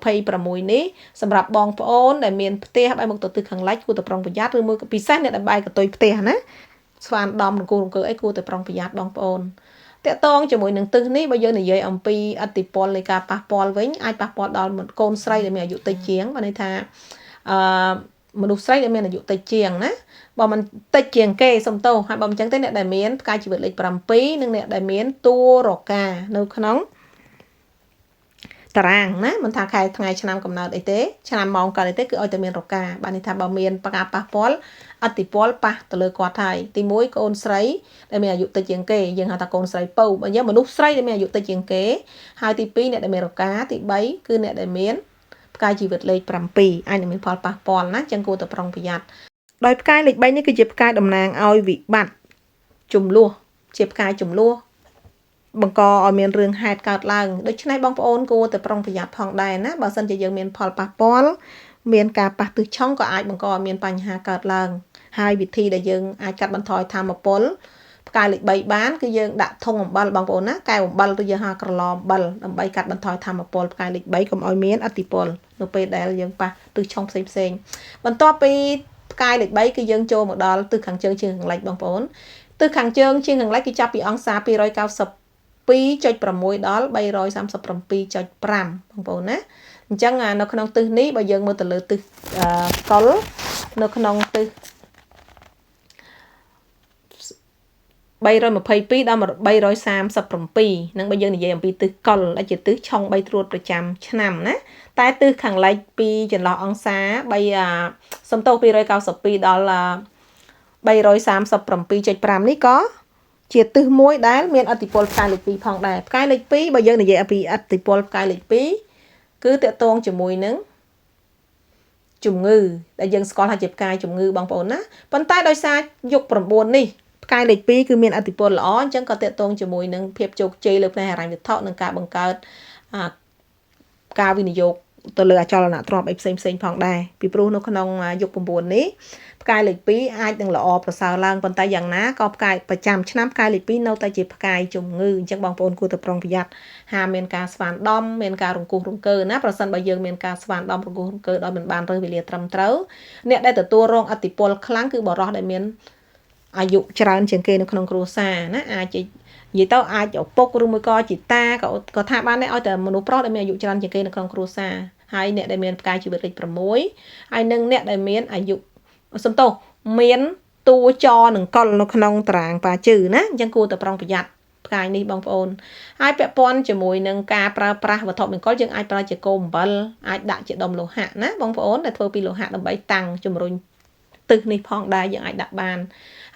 2026នេះសម្រាប់បងប្អូនដែលមានផ្ទះបែរមុខទៅទិសខាងលិចគួរតែប្រុងប្រយ័ត្នឬមួយពិសេសអ្នកដែលបែរកតុយផ្ទះណាស្វានដំរង្គោះរង្គើអីគួរតែប្រុងប្រយ័ត្នបងប្អូនតកតងជាមួយនឹងទិសនេះបើយើងនិយាយអំពីអតិពលនៃការប៉ះពាល់វិញអាចប៉ះពាល់ដល់កូនស្រីដែលមានអាយុតិចជាងបានន័យថាមនុស្សស្រីដែលមានអាយុតិចជាងណាបើមិនតិចជាងគេសំទោសហើយបើមិនចឹងទេអ្នកដែលមានផ្កាយជីវិតលេខ7និងអ្នកដែលមានតួរកានៅក្នុងតារាងណាមិនថាខែថ្ងៃឆ្នាំកំណើតអីទេឆ្នាំម៉ោងកើតអីទេគឺឲ្យតែមានរកាបានន័យថាបើមានការប៉ះពាល់អតិពលប៉ះទៅលើគាត់ហើយទី1កូនស្រីដែលមានអាយុតិចជាងគេយើងហៅថាកូនស្រីពៅបើយើងមនុស្សស្រីដែលមានអាយុតិចជាងគេហើយទី2អ្នកដែលមានរកាទី3គឺអ្នកដែលមានផ្កាយជីវិតលេខ7អាចនឹងមានផលប៉ះពាល់ណាចឹងគួរតែប្រុងប្រយ័ត្នដោយផ្កាយលេខ3នេះគឺជាផ្កាយតំណាងឲ្យវិបត្តិចំនួនជាផ្កាយចំនួន បង្កឲ្យមានរឿងហេតុកើតឡើងដូច្នេះបងប្អូនគួរតែប្រុងប្រយ័ត្នផងដែរណាបើសិនជាយើងមានផលប៉ះពាល់មានការប៉ះទិសឆុងក៏អាចបង្កឲ្យមានបញ្ហាកើតឡើងហើយវិធីដែលយើងអាចកាត់បន្ថយថាមពលផ្កាយលេខ3បានគឺយើងដាក់ធុងអំបិលបងប្អូនណាកែវអំបិលឬយើងហៅក្រឡអំបិលដើម្បីកាត់បន្ថយថាមពលផ្កាយលេខ3កុំឲ្យមានឥទ្ធិពលនៅពេលដែលយើងប៉ះទិសឆុងផ្សេងបន្ទាប់ពីផ្កាយលេខ3គឺយើងចូលមកដល់ទិសខាងជើងជាងខាងលិចបងប្អូនទិសខាងជើងជាងខាងលិចគឺចាប់ពីអង្សា292.6ដល់337.5បងប្អូនណាអញ្ចឹងនៅក្នុងទិសនេះបើយើងមើលទៅលើទិសកុលនៅក្នុងទិស322ដល់337នឹងបើយើងនិយាយអំពីទិសកុលដែលជាទិសឆុង3ត្រួតប្រចាំឆ្នាំណាតែទិសខាងលិចពីចន្លោះអង្សាសំទោស292ដល់337.5នេះក៏ជាទិសមួយដែលមានឥទ្ធិពលផ្កាយលេខ2ផងដែរផ្កាយលេខ2បើយើងនិយាយអំពីឥទ្ធិពលផ្កាយលេខ2គឺតកតងជាមួយនឹងជំងឺដែលយើងស្គាល់ថាជាផ្កាយជំងឺបងប្អូនណាប៉ុន្តែដោយសារយុគ9នេះផ្កាយលេខ2គឺមានឥទ្ធិពលល្អអញ្ចឹងក៏តកតងជាមួយនឹងភាពជោគជ័យលើផ្នែកហិរញ្ញវត្ថុនិងការបង្កើតការវិនិយោគទៅលើអចលនទ្រព្យអីផ្សេងផងដែរពីព្រោះនៅក្នុងយុគ9នេះផ្កាយលេខ2អាចនឹងល្អប្រសើរឡើងប៉ុន្តែយ៉ាងណាក៏ផ្កាយប្រចាំឆ្នាំផ្កាយលេខ2នៅតែជាផ្កាយជំងឺអញ្ចឹងបងប្អូនគួរតែប្រុងប្រយ័ត្នហាមមានការស្វានដំមានការរង្គោះរង្គើណាប្រសិនបើយើងមានការស្វានដំរង្គោះរង្គើដោយមិនបានរើសវេលាត្រឹមត្រូវអ្នកដែលទទួលរងឥទ្ធិពលខ្លាំងគឺបរិសុទ្ធដែលមានអាយុច្រើនជាងគេនៅក្នុងគ្រួសារណាអាចនិយាយទៅអាចឪពុកឬមួយក៏ជីតាក៏ថាបានដែរឲ្យតែមនុស្សប្រុសដែលមានអាយុច្រើនជាងគេនៅក្នុងគ្រួសារហើយអ្នកដែលមានផ្កាយជីវិតលេខ6ហើយនឹងអ្នកដែលមានអាយុសំទោសមានតួចនឹងកុលនៅក្នុងតារាងប៉ាជឺណាអញ្ចឹងគួរតែប្រុងប្រយ័ត្នផ្កាយនេះបងប្អូនហើយពាក់ព័ន្ធជាមួយនឹងការប្រើប្រាស់វត្ថុមង្គលយើងអាចប្រើជាគោមអំបិលអាចដាក់ជាដុំលោហៈណាបងប្អូនដែលធ្វើពីលោហៈដើម្បីតាំងជំរុញទិសនេះផងដែរយើងអាចដាក់បាន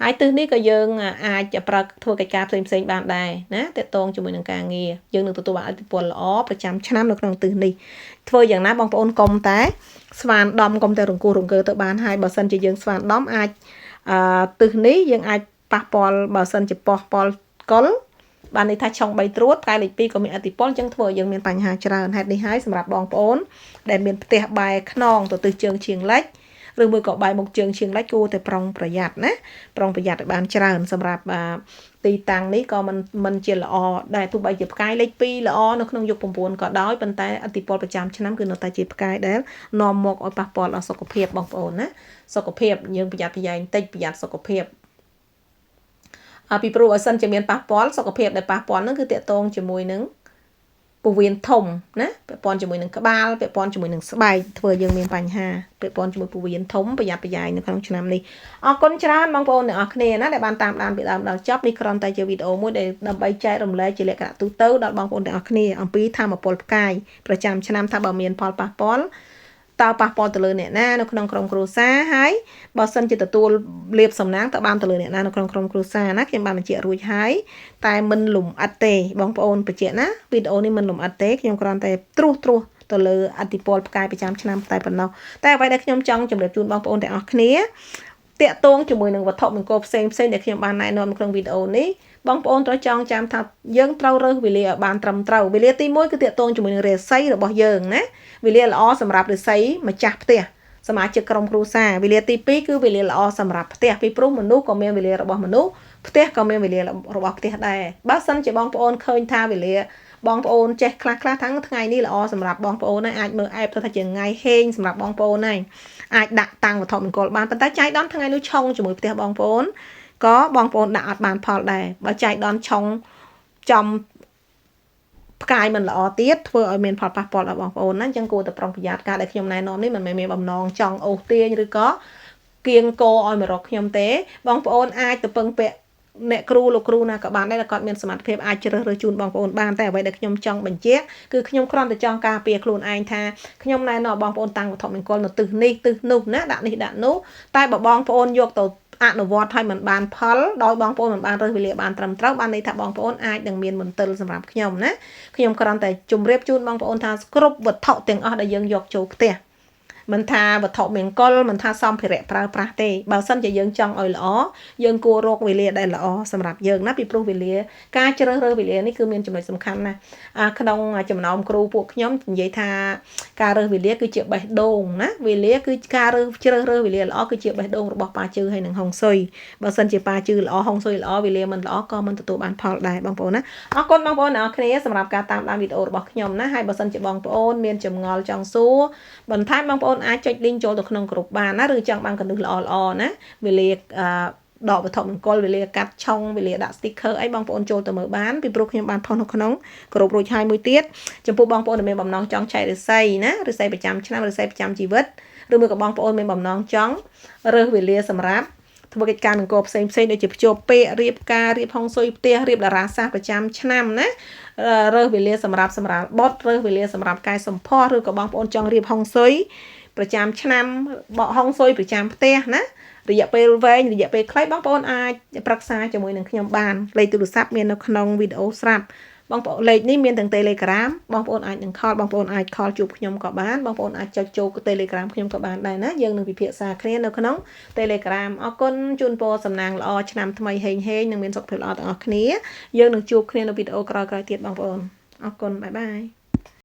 ហើយទិសនេះក៏យើងអាចប្រើធ្វើកិច្ចការផ្សេងបានដែរណាតកតងជាមួយនឹងការងារយើងនឹងទទួលបានឥទ្ធិពលល្អប្រចាំឆ្នាំនៅក្នុងទិសនេះធ្វើយ៉ាងណាបងប្អូនកុំតែស្វានដំកុំតែរង្គោះរង្គើទៅបានហើយបើសិនជាយើងស្វានដំអាចទិសនេះយើងអាចប៉ះពាល់បើសិនជាប៉ះពាល់កុលបានន័យថាឆុង3ត្រួតផ្កាយលេខ2ក៏មានឥទ្ធិពលអញ្ចឹងធ្វើឲ្យយើងមានបញ្ហាច្រើនហេតុនេះហើយសម្រាប់បងប្អូនដែលមានផ្ទះបែរខ្នងទៅទិសជើងឈៀងលិចឬមួយក៏បែរមុខជើងឈៀងលិចគួរតែប្រុងប្រយ័ត្នណាប្រុងប្រយ័ត្នឲ្យបានច្រើនសម្រាប់ទីតាំងនេះក៏មិនជាល្អដែរទោះបីជាផ្កាយលេខ2ល្អនៅក្នុងយុគ9ក៏ដោយប៉ុន្តែឥទ្ធិពលប្រចាំឆ្នាំគឺនៅតែជាផ្កាយដែលនាំមកឲ្យប៉ះពាល់ដល់សុខភាពបងប្អូនណាសុខភាពយើងប្រយ័ត្នប្រយែងតិចប្រយ័ត្នសុខភាពពីព្រោះបើសិនជាមានប៉ះពាល់សុខភាពដែលប៉ះពាល់ហ្នឹងគឺតកតងជាមួយនឹងពោះវៀនធំណាពាក់ព័ន្ធជាមួយនឹងក្បាលពាក់ព័ន្ធជាមួយនឹងស្បែកធ្វើយើងមានបញ្ហាពាក់ព័ន្ធជាមួយពោះវៀនធំប្រយ័ត្នប្រយែងនៅក្នុងឆ្នាំនេះអរគុណច្រើនបងប្អូនអ្នកនរគ្នាណាដែលបានតាមដានពីដើមដល់ចប់នេះគ្រាន់តែជាវីដេអូមួយដែលដើម្បីចែករំលែកជាលក្ខណៈទូទៅដល់បងប្អូនទាំងអស់គ្នាអំពីធម៌ពលផ្កាយប្រចាំឆ្នាំថាបើមានផលប៉ះពាល់តើប៉ះពាល់ទៅលើអ្នកណានៅក្នុងក្រុមគ្រួសារហើយបើសិនជាទទួលលៀបសំណាងតើបានទៅលើអ្នកណានៅក្នុងក្រុមគ្រួសារណាខ្ញុំបានបញ្ជាក់រួចហើយតែមិនលំអិតទេបងប្អូនបញ្ជាក់ណាវីដេអូនេះមិនលំអិតទេខ្ញុំគ្រាន់តែត្រួសទៅលើអតិពលផ្កាយប្រចាំឆ្នាំតែប៉ុណ្ណោះតែអ្វីដែលខ្ញុំចង់ជម្រាបជូនបងប្អូនទាំងអស់គ្នាតាក់ទងជាមួយនឹងវត្ថុមង្គលផ្សេងដែលខ្ញុំបានណែនាំនៅក្នុងវីដេអូនេះបងប្អូនត្រូវចងចាំថាយើងត្រូវរើសវេលាឲ្យបានត្រឹមត្រូវវេលាទី1គឺតាក់ទងជាមួយនឹងរាសីរបស់យើងណាវេលាល្អសម្រាប់រាសីម្ចាស់ផ្ទះសមាជិកក្រុមគ្រួសារវេលាទី2គឺវេលាល្អសម្រាប់ផ្ទះពីព្រោះមនុស្សក៏មានវេលារបស់មនុស្សផ្ទះក៏មានវេលារបស់ផ្ទះដែរបើសិនជាបងប្អូនឃើញថាវេលាបងប្អូនចេះខ្លះទាំងថ្ងៃនេះល្អសម្រាប់បងប្អូនហើយអាចមើលអែបទៅថាជាថ្ងៃហេងសម្រាប់បងប្អូនហើយអាចដាក់តាំងវត្ថុមង្គលបានប៉ុន្តែចៃដន្យថ្ងៃនោះឆុងជាមួយផ្ទះបងប្អូនក៏បងប្អូនដាក់អត់បានផលដែរបើចៃដន្យឆុងចំផ្កាយមិនល្អទៀតធ្វើឲ្យមានផលប៉ះពាល់ដល់បងប្អូនណាអញ្ចឹងគួរតែប្រុងប្រយ័ត្នការដែលខ្ញុំណែនាំនេះមិនមែនមានបំណងចង់អូសទាញឬក៏គៀងគោឲ្យមករកខ្ញុំទេបងប្អូនអាចទៅពឹងពាក់អ្នកគ្រូលោកគ្រូណាក៏បានដែរគាត់មានសមត្ថភាពអាចជ្រើសរើសជូនបងប្អូនបានតែអ្វីដែលខ្ញុំចង់បញ្ជាក់គឺខ្ញុំគ្រាន់តែចង់ការពារខ្លួនឯងថាខ្ញុំណែនាំបងប្អូនតាំងវត្ថុមង្គលនៅទិសនេះទិសនោះណាដាក់នេះដាក់នោះតែបើបងប្អូនយកទៅអនុវត្តឲ្យมันបានផលដោយបងប្អូនមិនបានរើសវេលាបានត្រឹមត្រូវបានន័យថាបងប្អូនអាចនឹងមានមន្ទិលសម្រាប់ខ្ញុំណាខ្ញុំគ្រាន់តែជម្រាបជូនបងប្អូនថាគ្រប់វត្ថុទាំងអស់ដែលយើងយកចូលផ្ទះ មិនថាវត្ថុមង្គលមិនថាសម្ភារៈប្រើប្រាស់ទេបើសិនជាយើងចង់ឲ្យល្អយើងគួររកវេលាដែលល្អសម្រាប់យើងណាពីព្រោះវេលាការជ្រើសរើសវេលានេះគឺមានចំណុចសំខាន់ណាស់ក្នុងចំណោមគ្រូពួកខ្ញុំនិយាយថាការរើសវេលាគឺជាបេះដូងណាវេលាគឺការជ្រើសរើសវេលាល្អគឺជាបេះដូងរបស់ប៉ាជឿហើយនឹងហុងស៊ុយបើសិនជាប៉ាជឿល្អហុងស៊ុយល្អវេលាមិនល្អក៏មិនទទួលបានផលដែរបងប្អូនណាអរគុណបងប្អូនអ្នកគ្នាសម្រាប់ការតាមដានវីដេអូរបស់ខ្ញុំណាហើយបើសិនជាបងប្អូនមានចម្ងល់ចង់សួរបន្ថែមបងប្អូនអាចចុច link ចូលទៅក្នុងក្រុមបានណាឬចង់បានកន្លឹះល្អៗណាវេលាដកវត្ថុមង្គលវេលាកាត់ឆុងវេលាដាក់ sticker អីបងប្អូនចូលទៅមើលបានពីព្រោះខ្ញុំបានផុសនៅក្នុងក្រុមរួចហើយមួយទៀតចំពោះបងប្អូនដែលមានបំណងចង់ចែកឫស្សីណាឫស្សីប្រចាំឆ្នាំឫស្សីប្រចាំជីវិតឬមួយក៏បងប្អូនមានបំណងចង់រើសវេលាសម្រាប់ធ្វើកិច្ចការមង្គលផ្សេងដូចជាភ្ជាប់ពាក្យរៀបការរៀបហុងស៊ុយផ្ទះរៀបតារាសាស្ត្រប្រចាំឆ្នាំណារើសវេលាសម្រាប់បុតរើសវេលាសម្រាប់កែសម្ផស្សឬក៏បងប្អូនចង់រៀបហុងស៊ុយប្រចាំឆ្នាំបកហុងស៊ុយប្រចាំផ្ទះណារយៈពេលវែងរយៈពេលខ្លីបងប្អូនអាចប្រឹក្សាជាមួយនឹងខ្ញុំបានលេខទូរស័ព្ទមាននៅក្នុងវីដេអូស្រាប់បងប្អូនលេខនេះមានទាំង Telegram បងប្អូនអាចនឹងខលបងប្អូនអាចខលជួបខ្ញុំក៏បានបងប្អូនអាចចុចចូល Telegram ខ្ញុំក៏បានដែរណាយើងនឹងពិភាក្សាគ្នានៅក្នុង Telegram អរគុណជូនពរសំណាងល្អឆ្នាំថ្មីហេងនិងមានសុខភាពល្អទាំងអស់គ្នាយើងនឹងជួបគ្នានៅវីដេអូក្រោយៗទៀតបងប្អូនអរគុណបាយបាយ